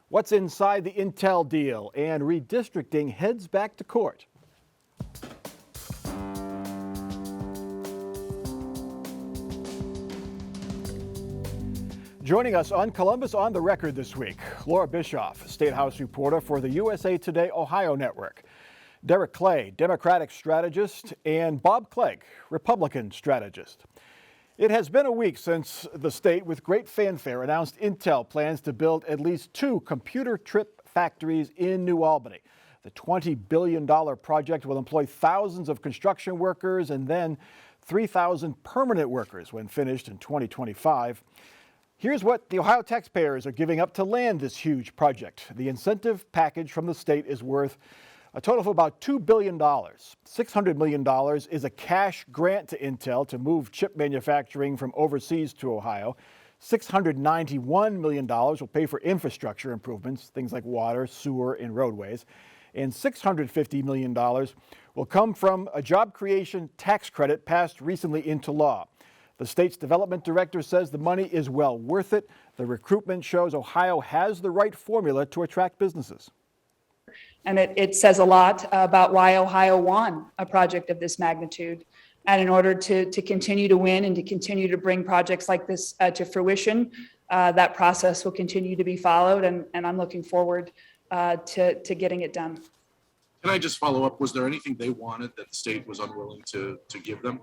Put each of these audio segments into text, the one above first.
What's inside the Intel deal, and redistricting heads back to court. Joining us on Columbus on the Record this week, Laura Bischoff, State House reporter for the USA Today Ohio Network, Derek Clay, Democratic strategist, and Bob Clegg, Republican strategist. It has been a week since the state, with great fanfare, announced Intel plans to build at least 2 computer chip factories in New Albany. The $20 billion project will employ thousands of construction workers and then 3,000 permanent workers when finished in 2025. Here's what the Ohio taxpayers are giving up to land this huge project. The incentive package from the state is worth a total of about $2 billion. $600 million is a cash grant to Intel to move chip manufacturing from overseas to Ohio. $691 million will pay for infrastructure improvements, things like water, sewer, and roadways. And $650 million will come from a job creation tax credit passed recently into law. The state's development director says the money is well worth it. The recruitment shows Ohio has the right formula to attract businesses. And it says a lot about why Ohio won a project of this magnitude. And in order to continue to win and to continue to bring projects like this to fruition, that process will continue to be followed. And I'm looking forward to getting it done. Can I just follow up? Was there anything they wanted that the state was unwilling to give them?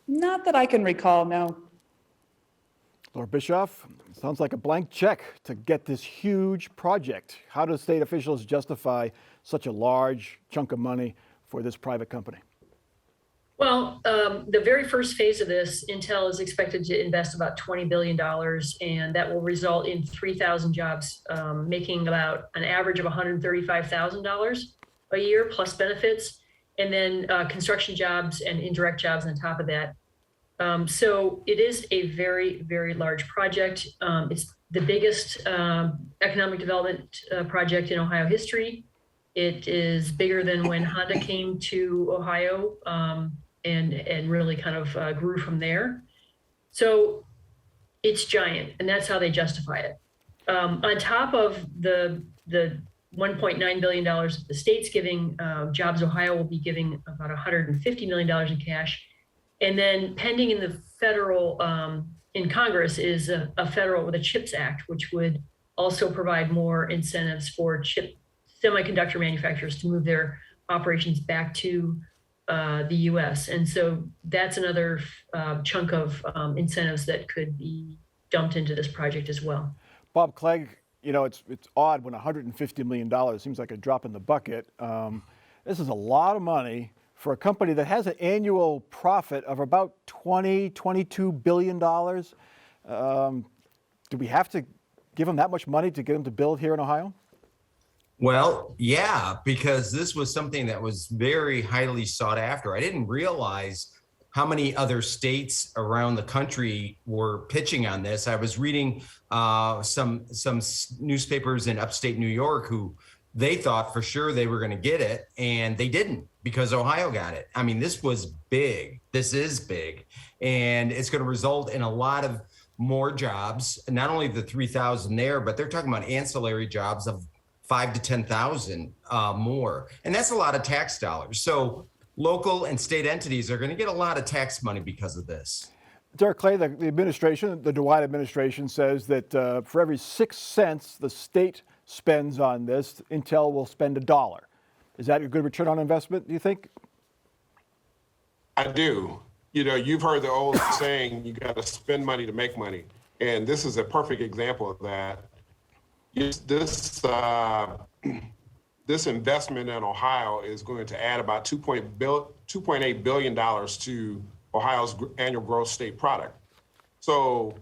Not that I can recall, no. Laura Bischoff, sounds like a blank check to get this huge project. How do state officials justify such a large chunk of money for this private company? Well, the very first phase of this, Intel is expected to invest about $20 billion, and that will result in 3,000 jobs, making about an average of $135,000 a year plus benefits, and then construction jobs and indirect jobs on top of that. So it is a very, very large project. It's the biggest economic development project in Ohio history. It is bigger than when Honda came to Ohio and really kind of grew from there. So it's giant, and that's how they justify it. On top of the $1.9 billion that the state's giving, Jobs Ohio will be giving about $150 million in cash. And then pending in the federal, in Congress is a federal with a CHIPS Act, which would also provide more incentives for semiconductor manufacturers to move their operations back to the US. And so that's another chunk of incentives that could be dumped into this project as well. Bob Clegg, you know, it's odd when $150 million seems like a drop in the bucket. This is a lot of money for a company that has an annual profit of about $22 billion. Do we have to give them that much money to get them to build here in Ohio? Well, yeah, because this was something that was very highly sought after. I didn't realize how many other states around the country were pitching on this. I was reading some newspapers in upstate New York who they thought for sure they were going to get it, and they didn't because Ohio got it. I mean, this was big. This is big, and it's going to result in a lot of more jobs, not only the 3,000 there, but they're talking about ancillary jobs of 5,000 to 10,000 more. And that's a lot of tax dollars. So local and state entities are going to get a lot of tax money because of this. Derek Clay, the administration, the DeWine administration says that for every 6 cents the state spends on this, Intel will spend $1. Is that a good return on investment, do you think? I do. You know, you've heard the old saying, you got to spend money to make money. And this is a perfect example of that. This investment in Ohio is going to add about $2.8 billion to Ohio's annual gross state product. So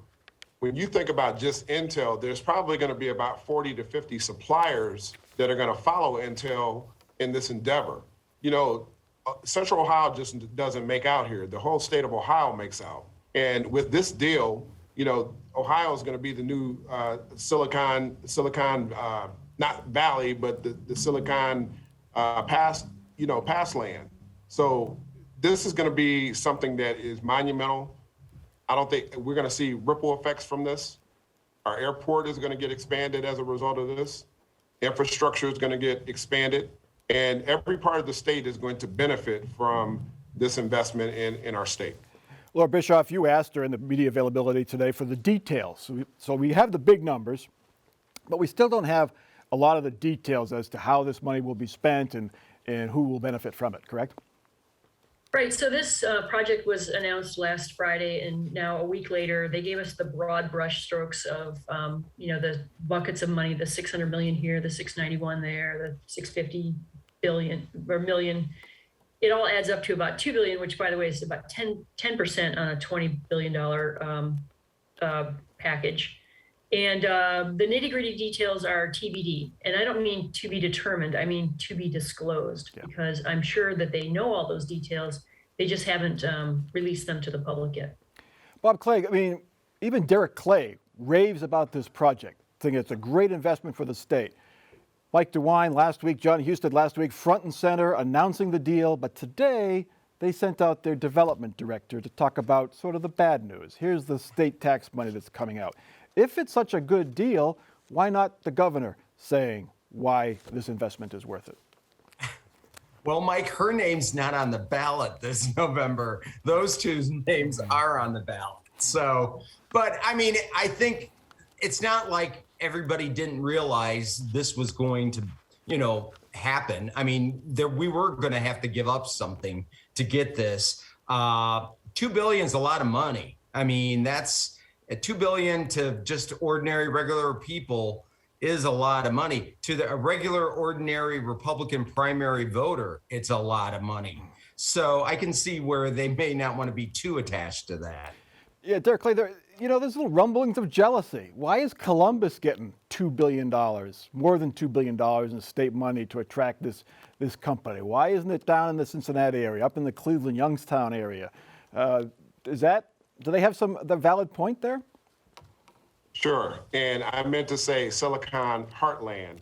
when you think about just Intel, there's probably going to be about 40 to 50 suppliers that are going to follow Intel in this endeavor. You know, Central Ohio just doesn't make out here. The whole state of Ohio makes out. And with this deal, you know, Ohio is going to be the new Silicon, not Valley, but the Silicon pass land. So this is going to be something that is monumental. I don't think we're going to see ripple effects from this. Our airport is going to get expanded as a result of this. Infrastructure is going to get expanded. And every part of the state is going to benefit from this investment in our state. Laura Bischoff, you asked during the media availability today for the details. So we have the big numbers, but we still don't have a lot of the details as to how this money will be spent and who will benefit from it, correct? Right, so this project was announced last Friday, and now a week later, they gave us the broad brush strokes of, the buckets of money, the 600 million here, the 691 there, the 650 billion or million. It all adds up to about 2 billion, which by the way is about 10% on a $20 billion package. And the nitty gritty details are TBD. And I don't mean to be determined, I mean to be disclosed, because I'm sure that they know all those details. They just haven't released them to the public yet. Bob Clegg, I mean, even Derek Clay raves about this project, thinking it's a great investment for the state. Mike DeWine last week, John Husted last week, front and center, announcing the deal. But today, they sent out their development director to talk about sort of the bad news. Here's the state tax money that's coming out. If it's such a good deal, why not the governor saying why this investment is worth it? Well, Mike, her name's not on the ballot this November. Those two names are on the ballot. So, but I mean, I think it's not like everybody didn't realize this was going to, happen. I mean, we were going to have to give up something to get this. $2 billion is a lot of money. I mean, that's $2 billion to just ordinary, regular people is a lot of money. To a regular, ordinary Republican primary voter, it's a lot of money. So I can see where they may not want to be too attached to that. Yeah, Derek Clay, there's little rumblings of jealousy. Why is Columbus getting $2 billion, more than $2 billion in state money to attract this company? Why isn't it down in the Cincinnati area, up in the Cleveland, Youngstown area? Do they have the valid point there? Sure. And I meant to say Silicon Heartland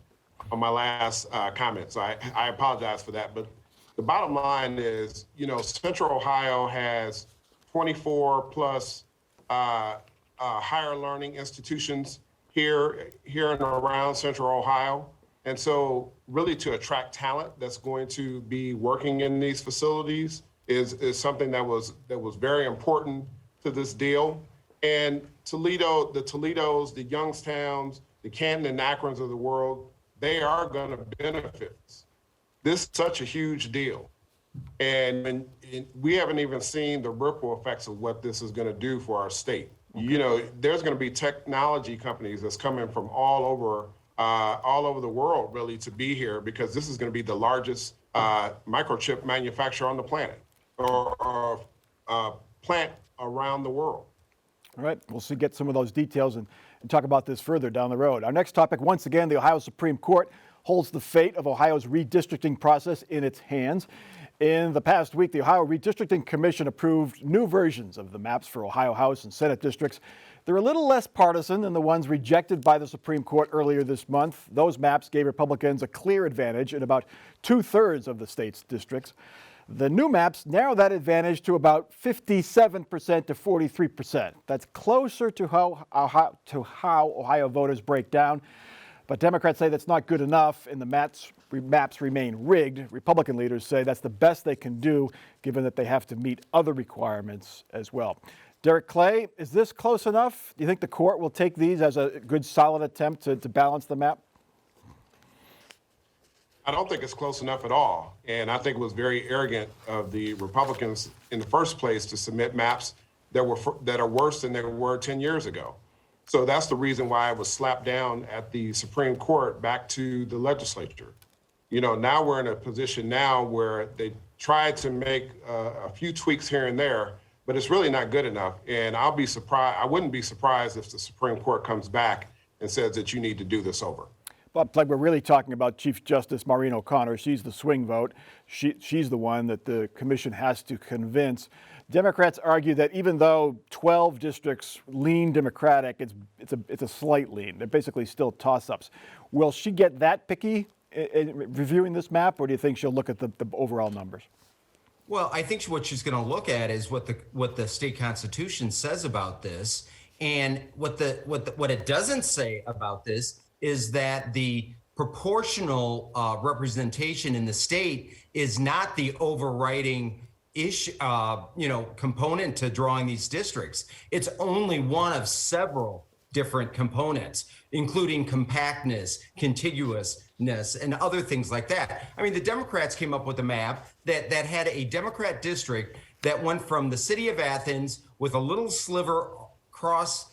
on my last comment. So I apologize for that. But the bottom line is, Central Ohio has 24 plus higher learning institutions here and around Central Ohio. And so really to attract talent that's going to be working in these facilities is something that was very important to this deal. And Toledo, the Toledos, the Youngstowns, the Canton and Akrons of the world, they are going to benefit. This is such a huge deal. And we haven't even seen the ripple effects of what this is going to do for our state. Okay. There's going to be technology companies that's coming from all over the world, really, to be here because this is going to be the largest microchip manufacturer on the planet or plant around the world. All right, we'll get some of those details and talk about this further down the road. Our next topic, once again, the Ohio Supreme Court holds the fate of Ohio's redistricting process in its hands. In the past week, the Ohio Redistricting Commission approved new versions of the maps for Ohio House and Senate districts. They're a little less partisan than the ones rejected by the Supreme Court earlier this month. Those maps gave Republicans a clear advantage in about 2/3 of the state's districts. The new maps narrow that advantage to about 57% to 43%. That's closer to how Ohio voters break down. But Democrats say that's not good enough, and the maps remain rigged. Republican leaders say that's the best they can do, given that they have to meet other requirements as well. Derek Clay, is this close enough? Do you think the court will take these as a good, solid attempt to balance the map? I don't think it's close enough at all. And I think it was very arrogant of the Republicans in the first place to submit maps that are worse than they were 10 years ago. So that's the reason why it was slapped down at the Supreme Court back to the legislature. Now we're in a position now where they tried to make a few tweaks here and there, but it's really not good enough. And I wouldn't be surprised if the Supreme Court comes back and says that you need to do this over. Bob Clegg, we're really talking about Chief Justice Maureen O'Connor. She's the swing vote. She's the one that the commission has to convince. Democrats argue that even though 12 districts lean Democratic, it's a slight lean. They're basically still toss-ups. Will she get that picky in reviewing this map, or do you think she'll look at the overall numbers? Well, I think what she's going to look at is what the state constitution says about this. And what it doesn't say about this is that the proportional representation in the state is not the overriding issue, component to drawing these districts. It's only one of several different components, including compactness, contiguousness, and other things like that. I mean, the Democrats came up with a map that had a Democrat district that went from the city of Athens with a little sliver across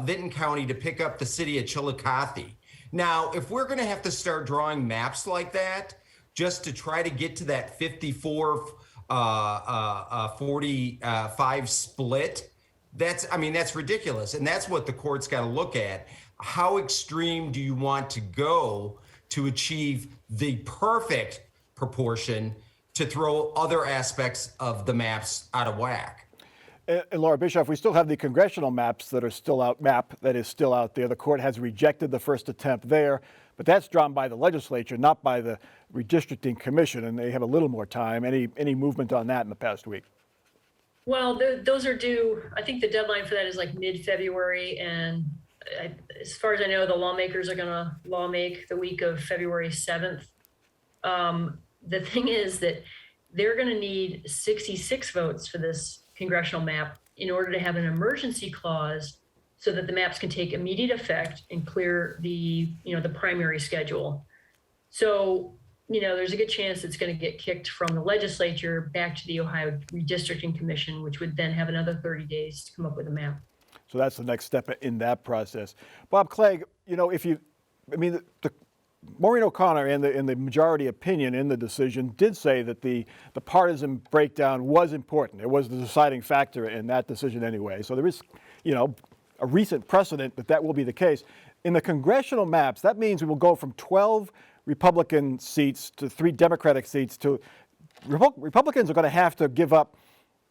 Vinton County to pick up the city of Chillicothe. Now, if we're going to have to start drawing maps like that just to try to get to that 54-45 split, that's ridiculous. And that's what the court's got to look at. How extreme do you want to go to achieve the perfect proportion to throw other aspects of the maps out of whack? And Laura Bischoff, we still have the congressional maps that are still out, map that is still out there. The court has rejected the first attempt there, but that's drawn by the legislature, not by the redistricting commission, and they have a little more time. Any movement on that in the past week? Well, those are due, I think the deadline for that is like mid-February, and as far as I know, the lawmakers are gonna lawmake the week of February 7th. The thing is that they're gonna need 66 votes for this congressional map in order to have an emergency clause so that the maps can take immediate effect and clear the primary schedule. So, there's a good chance it's going to get kicked from the legislature back to the Ohio Redistricting Commission, which would then have another 30 days to come up with a map. So that's the next step in that process. Bob Clegg, Maureen O'Connor in the majority opinion in the decision did say that the partisan breakdown was important. It was the deciding factor in that decision anyway. So there is, a recent precedent that will be the case. In the congressional maps, that means we will go from 12 Republican seats to 3 Democratic seats to Republicans are going to have to give up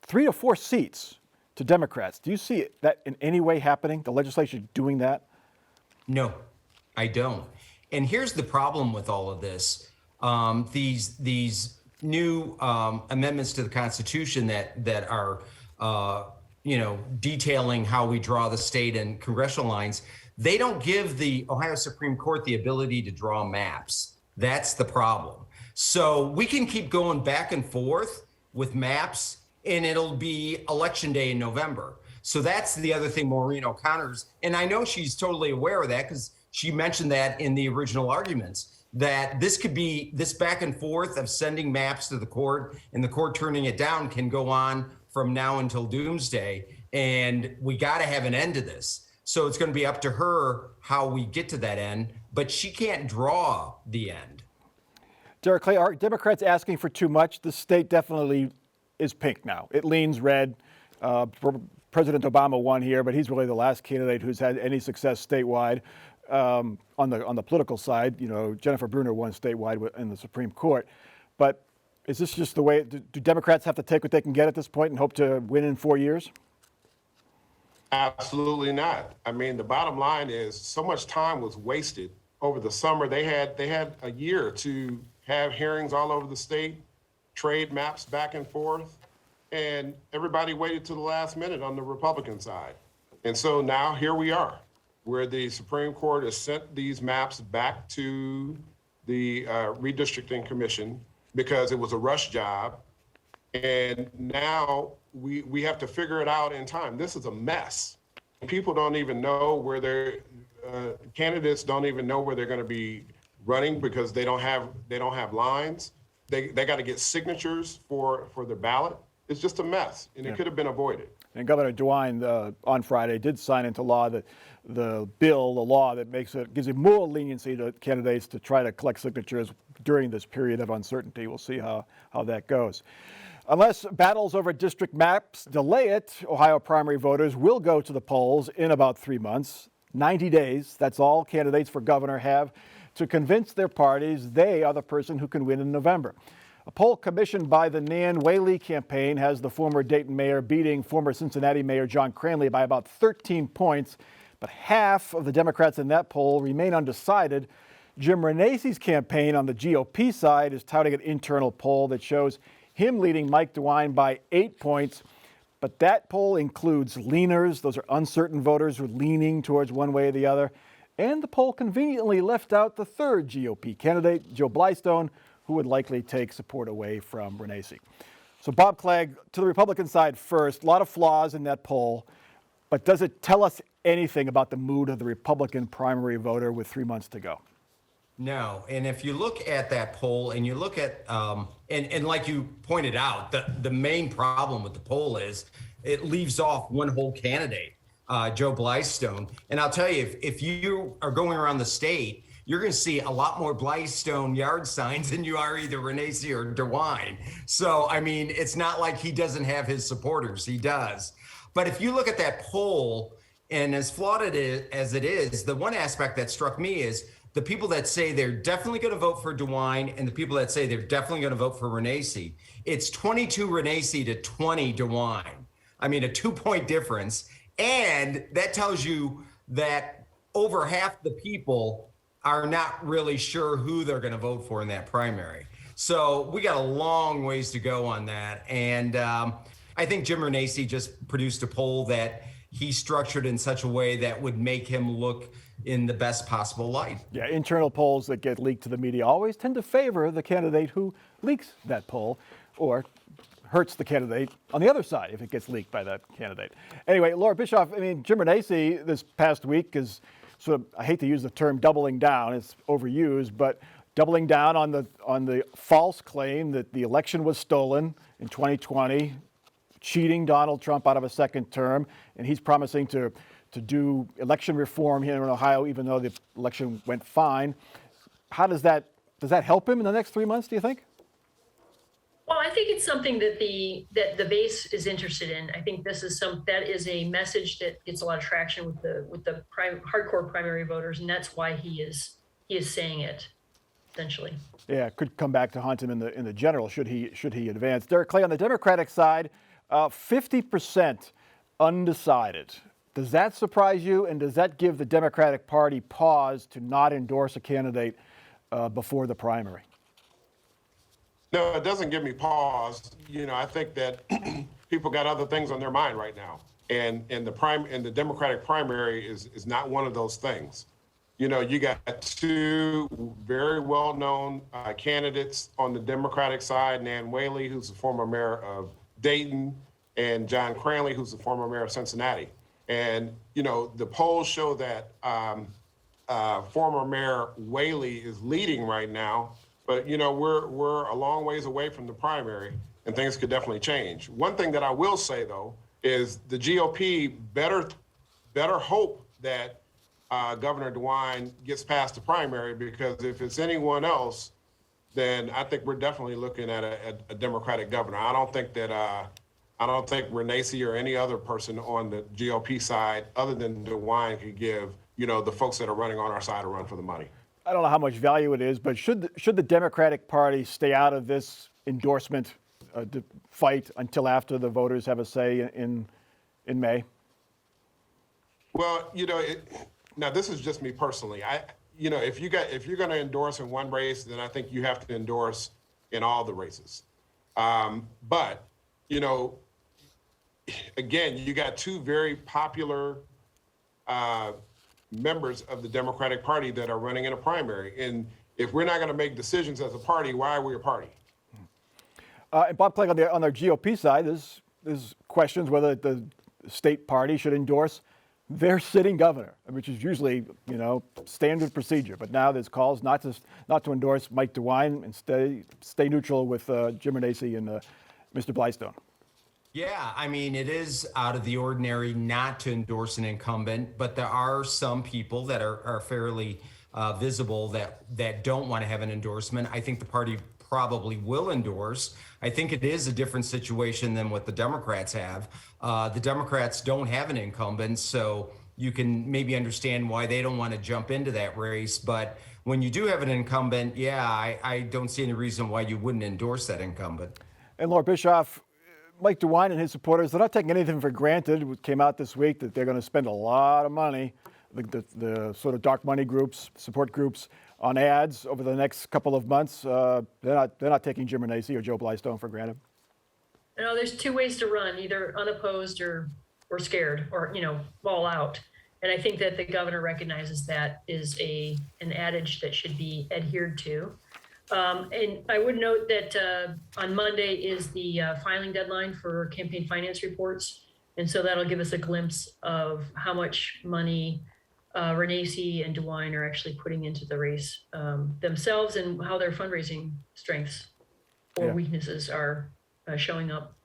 3 or 4 seats to Democrats. Do you see that in any way happening, the legislature doing that? No, I don't. And here's the problem with all of this. These new amendments to the Constitution that are, detailing how we draw the state and congressional lines, they don't give the Ohio Supreme Court the ability to draw maps. That's the problem. So we can keep going back and forth with maps, and it'll be election day in November. So that's the other thing Maureen O'Connor's, and I know she's totally aware of that because she mentioned that in the original arguments, that this back and forth of sending maps to the court and the court turning it down can go on from now until doomsday. And we got to have an end to this. So it's going to be up to her how we get to that end, but she can't draw the end. Derek Clay, are Democrats asking for too much? The state definitely is pink now. It leans red. President Obama won here, but he's really the last candidate who's had any success statewide. On the political side, Jennifer Brunner won statewide in the Supreme Court. But is this just the way? Do Democrats have to take what they can get at this point and hope to win in 4 years? Absolutely not. I mean, the bottom line is so much time was wasted over the summer. They had a year to have hearings all over the state, trade maps back and forth, and everybody waited to the last minute on the Republican side. And so now here we are, where the Supreme Court has sent these maps back to the Redistricting Commission because it was a rush job. And now we have to figure it out in time. This is a mess. People don't even know where candidates don't even know where they're going to be running because they don't have lines. They got to get signatures for the ballot. It's just a mess, and it could have been avoided. And Governor DeWine on Friday did sign into law that the law that gives it more leniency to candidates to try to collect signatures during this period of uncertainty. We'll see how that goes. Unless battles over district maps delay it, Ohio primary voters will go to the polls in about 3 months. 90 days, that's all candidates for governor have to convince their parties they are the person who can win in November. A poll commissioned by the Nan Whaley campaign has the former Dayton mayor beating former Cincinnati Mayor John Cranley by about 13 points, but half of the Democrats in that poll remain undecided. Jim Renacy's campaign on the GOP side is touting an internal poll that shows him leading Mike DeWine by 8 points, But that poll includes leaners. Those are uncertain voters who are leaning towards one way or the other. And the poll conveniently left out the third GOP candidate, Joe Blystone, who would likely take support away from Renacci. So Bob Clegg, to the Republican side first, a lot of flaws in that poll, but does it tell us anything about the mood of the Republican primary voter with 3 months to go? No, and if you look at that poll and you look at, and like you pointed out, the main problem with the poll is it leaves off one whole candidate, Joe Blystone. And I'll tell you, if you are going around the state, you're going to see a lot more Blystone yard signs than you are either Renacci or DeWine. So, I mean, it's not like he doesn't have his supporters. He does. But if you look at that poll, and as flawed as it is, the one aspect that struck me is the people that say they're definitely going to vote for DeWine and the people that say they're definitely going to vote for Renacci. It's 22 Renacci to 20 DeWine. I mean, a 2-point difference. And that tells you that over half the people are not really sure who they're going to vote for in that primary. So we got a long ways to go on that. And I think Jim Renacci just produced a poll that he structured in such a way that would make him look in the best possible light. Yeah, internal polls that get leaked to the media always tend to favor the candidate who leaks that poll or hurts the candidate on the other side if it gets leaked by that candidate. Anyway, Laura Bischoff, I mean, Jim Renacci this past week is sort of, I hate to use the term doubling down, it's overused, but doubling down on the false claim that the election was stolen in 2020, cheating Donald Trump out of a second term, and he's promising to do election reform here in Ohio, even though the election went fine. How does that help him in the next 3 months, do you think? Well, I think it's something that the base is interested in. I think that is a message that gets a lot of traction with the hardcore primary voters, and that's why he is saying it, essentially. Yeah, it could come back to haunt him in the general should he advance. Derek Clay, on the Democratic side, 50% undecided. Does that surprise you, and does that give the Democratic Party pause to not endorse a candidate before the primary? No, it doesn't give me pause. You know, I think that people got other things on their mind right now, and the Democratic primary is not one of those things. You know, you got two very well-known candidates on the Democratic side, Nan Whaley, who's the former mayor of Dayton, and John Cranley, who's the former mayor of Cincinnati. And, you know, the polls show that former Mayor Whaley is leading right now, but, you know, we're a long ways away from the primary, and things could definitely change. One thing that I will say, though, is the GOP better hope that Governor DeWine gets past the primary, because if it's anyone else, then I think we're definitely looking at a Democratic governor. I don't think Renacci or any other person on the GOP side other than DeWine could give, you know, the folks that are running on our side a run for the money. I don't know how much value it is, but should the Democratic Party stay out of this endorsement fight until after the voters have a say in May? Well, you know, now this is just me personally. If you're going to endorse in one race, then I think you have to endorse in all the races. But you know, again, you got two very popular members of the Democratic Party that are running in a primary. And if we're not going to make decisions as a party, why are we a party? And Bob Clegg, on their GOP side, there's questions whether the state party should endorse their sitting governor, which is usually, you know, standard procedure. But now there's calls not to endorse Mike DeWine and stay neutral with Jim Renacci and Mr. Blystone. Yeah, I mean, it is out of the ordinary not to endorse an incumbent, but there are some people that are fairly visible that don't want to have an endorsement. I think the party probably will endorse. I think it is a different situation than what the Democrats have. The Democrats don't have an incumbent, so you can maybe understand why they don't want to jump into that race. But when you do have an incumbent, yeah, I don't see any reason why you wouldn't endorse that incumbent. And Laura Bischoff, Mike DeWine and his supporters, they're not taking anything for granted. It came out this week that they're going to spend a lot of money, the sort of dark money groups, support groups, on ads over the next couple of months. They're not taking Jim Renacci or Joe Blystone for granted. No, there's two ways to run, either unopposed or scared, or, ball out. And I think that the governor recognizes that is an adage that should be adhered to. And I would note that on Monday is the filing deadline for campaign finance reports. And so that'll give us a glimpse of how much money Renacci and DeWine are actually putting into the race themselves, and how their fundraising strengths or Yeah. weaknesses are showing up.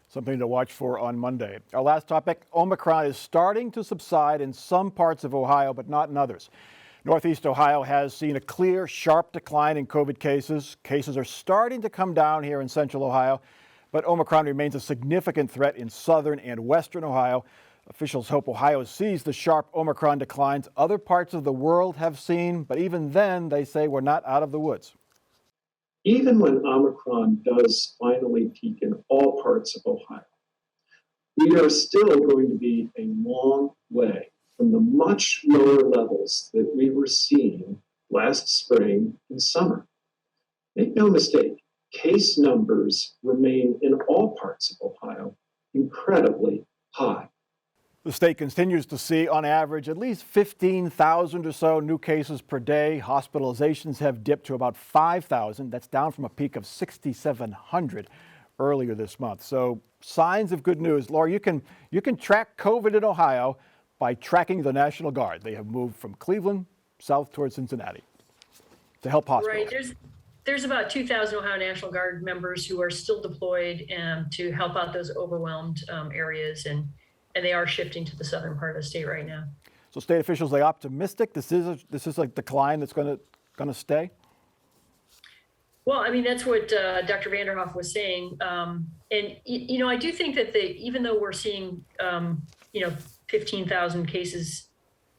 Something to watch for on Monday. Our last topic, Omicron is starting to subside in some parts of Ohio, but not in others. Northeast Ohio has seen a clear, sharp decline in COVID cases. Cases are starting to come down here in central Ohio, but Omicron remains a significant threat in southern and western Ohio. Officials hope Ohio sees the sharp Omicron declines other parts of the world have seen, but even then, they say we're not out of the woods. Even when Omicron does finally peak in all parts of Ohio, we are still going to be a long way from the much lower levels that we were seeing last spring and summer. Make no mistake, case numbers remain in all parts of Ohio incredibly high. The state continues to see, on average, at least 15,000 or so new cases per day. Hospitalizations have dipped to about 5,000. That's down from a peak of 6,700 earlier this month. So signs of good news. Laura, you can track COVID in Ohio by tracking the National Guard. They have moved from Cleveland south towards Cincinnati to help hospitals. Right. There's about 2,000 Ohio National Guard members who are still deployed to help out those overwhelmed areas, and they are shifting to the southern part of the state right now. So state officials are optimistic this is a decline that's going to stay? Well, I mean, that's what Dr. Vanderhoff was saying. And, I do think that even though we're seeing, 15,000 cases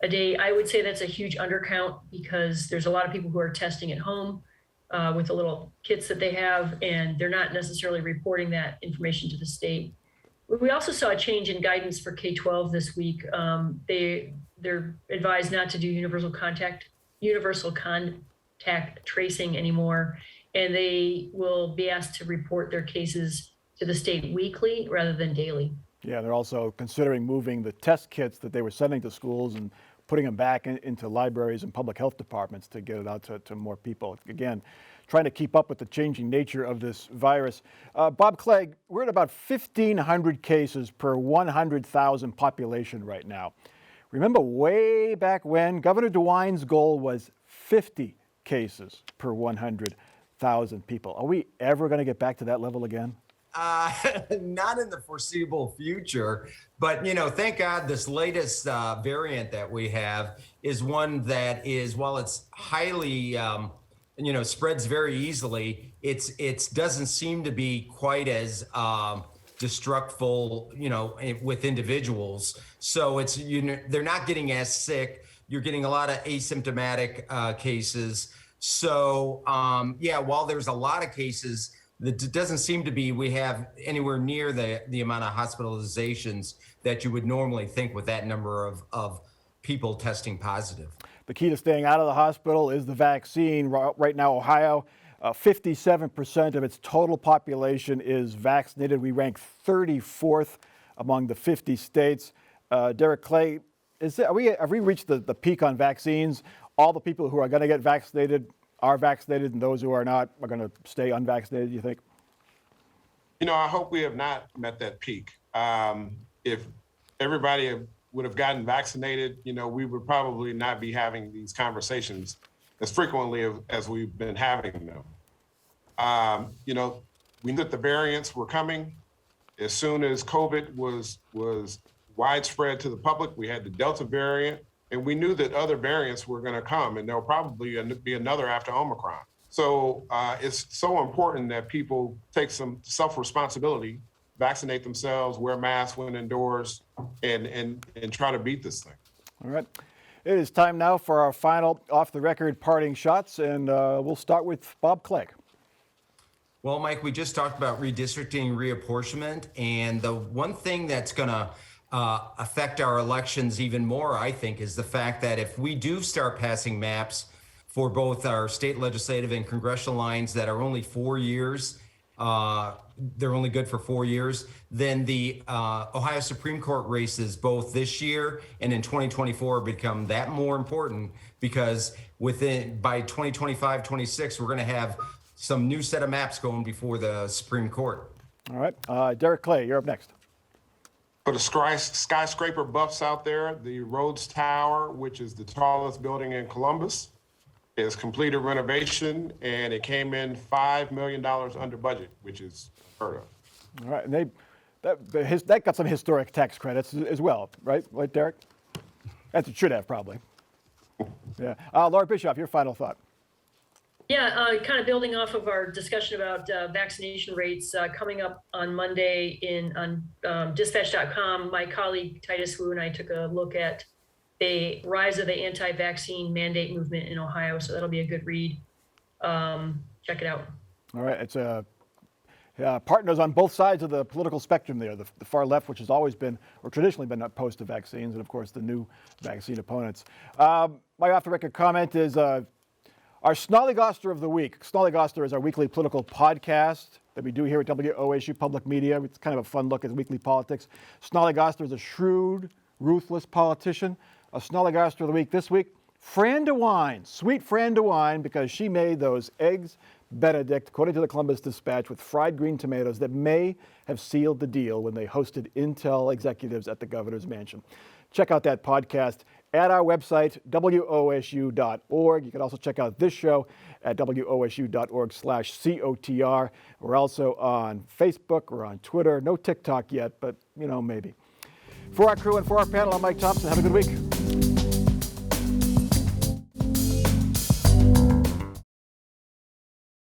a day, I would say that's a huge undercount, because there's a lot of people who are testing at home with the little kits that they have, and they're not necessarily reporting that information to the state. We also saw a change in guidance for K-12 this week. They're advised not to do universal contact tracing anymore, and they will be asked to report their cases to the state weekly rather than daily. Yeah, they're also considering moving the test kits that they were sending to schools and putting them back into libraries and public health departments to get it out to more people. Again, trying to keep up with the changing nature of this virus. Bob Clegg, we're at about 1,500 cases per 100,000 population right now. Remember way back when Governor DeWine's goal was 50 cases per 100,000 people. Are we ever going to get back to that level again? Not in the foreseeable future, but thank God this latest variant that we have is one that is, while it's highly, spreads very easily, it doesn't seem to be quite as destructive, with individuals. So it's they're not getting as sick. You're getting a lot of asymptomatic cases. So while there's a lot of cases, it doesn't seem to be we have anywhere near the amount of hospitalizations that you would normally think with that number of people testing positive. The key to staying out of the hospital is the vaccine. Right now, Ohio, 57% of its total population is vaccinated. We rank 34th among the 50 states. Derek Clay, have we reached the peak on vaccines? All the people who are going to get vaccinated are vaccinated, and those who are not are going to stay unvaccinated, you think? I hope we have not met that peak. If everybody would have gotten vaccinated, we would probably not be having these conversations as frequently as we've been having them. We knew that the variants were coming. As soon as COVID was widespread to the public, we had the Delta variant, and we knew that other variants were going to come, and there'll probably be another after Omicron. So it's so important that people take some self-responsibility, vaccinate themselves, wear masks when indoors, and try to beat this thing. All right. It is time now for our final off-the-record parting shots, and we'll start with Bob Clegg. Well, Mike, we just talked about redistricting, reapportionment, and the one thing that's going to affect our elections even more, I think, is the fact that if we do start passing maps for both our state legislative and congressional lines that are only 4 years they're only good for 4 years. Then the Ohio Supreme Court races, both this year and in 2024, become that more important because by 2025, 26, we're going to have some new set of maps going before the Supreme Court. All right, Derek Clay, you're up next. For the skyscraper buffs out there, the Rhodes Tower, which is the tallest building in Columbus, is completed renovation, and it came in $5 million under budget, which is unheard of. All right, and that got some historic tax credits as well, right? Right, Derek? As it should have, probably. Yeah. Laura Bischoff, your final thought. Yeah, kind of building off of our discussion about vaccination rates coming up on Monday on dispatch.com, my colleague Titus Wu and I took a look at the rise of the anti-vaccine mandate movement in Ohio. So that'll be a good read. Check it out. All right, it's partners on both sides of the political spectrum there. The far left, which has always been, or traditionally been opposed to vaccines, and of course the new vaccine opponents. My off-the-record comment is our Snollygoster of the Week. Snollygoster is our weekly political podcast that we do here at WOSU Public Media. It's kind of a fun look at weekly politics. Snollygoster is a shrewd, ruthless politician. A Snollygoster of the Week this week, Fran DeWine, sweet Fran DeWine, because she made those eggs Benedict, according to the Columbus Dispatch, with fried green tomatoes that may have sealed the deal when they hosted Intel executives at the governor's mansion. Check out that podcast at our website, wosu.org. You can also check out this show at wosu.org/COTR. We're also on Facebook, we're on Twitter, no TikTok yet, but maybe. For our crew and for our panel, I'm Mike Thompson. Have a good week.